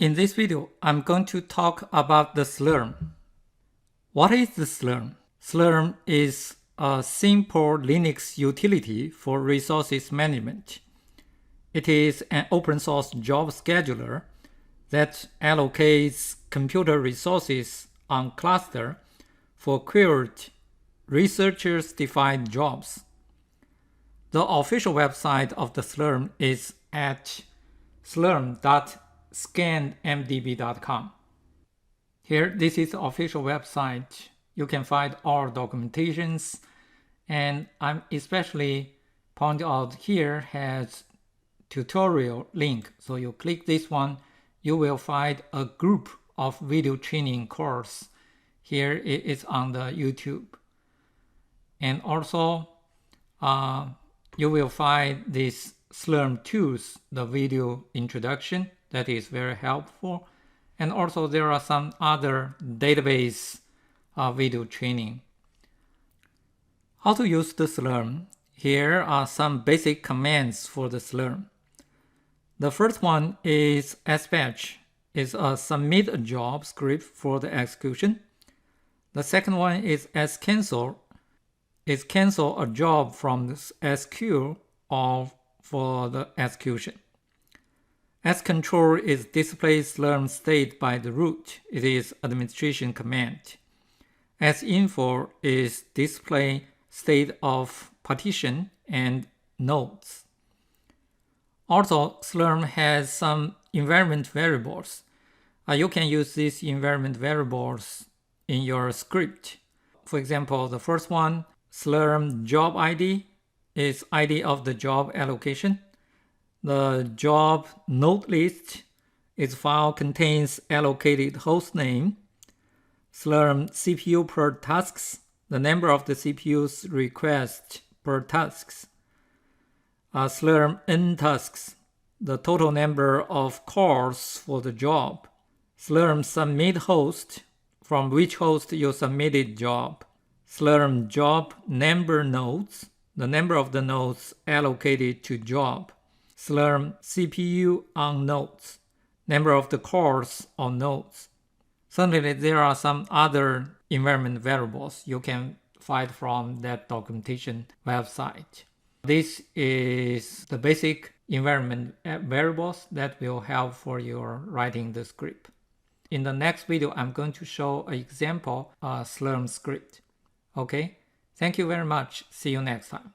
In this video, I'm going to talk about the Slurm. What is the Slurm? Slurm is a simple Linux utility for resources management. It is an open source job scheduler that allocates computer resources on cluster for queried researchers-defined jobs. The official website of the Slurm is at slurm.scanmdb.com. Here, this is the official website. You can find all documentations, and I'm especially pointing out here has tutorial link. So you click this one, you will find a group of video training course. Here it is on the YouTube. And also, you will find this Slurm tools, the video introduction, that is very helpful. And also there are some other database video training. How to use the Slurm? Here are some basic commands for the Slurm. The first one is sbatch, is a submit a job script for the execution. The second one is scancel, is cancel a job from the SQ or for the execution. Scontrol is display Slurm state by the root. It is administration command. Sinfo is display state of partition and nodes. Also, Slurm has some environment variables. You can use these environment variables in your script. For example, the first one, Slurm job ID, is ID of the job allocation. The job node list is file contains allocated host name. Slurm CPU per tasks, the number of the CPU's request per tasks. Slurm n tasks, the total number of calls for the job. Slurm submit host, from which host you submitted job. Slurm job number nodes, the number of the nodes allocated to job. Slurm CPU on nodes, number of the cores on nodes. Certainly there are some other environment variables you can find from that documentation website. This is the basic environment variables that will help for your writing the script. In the next video, I'm going to show an example Slurm script. Okay, thank you very much. See you next time.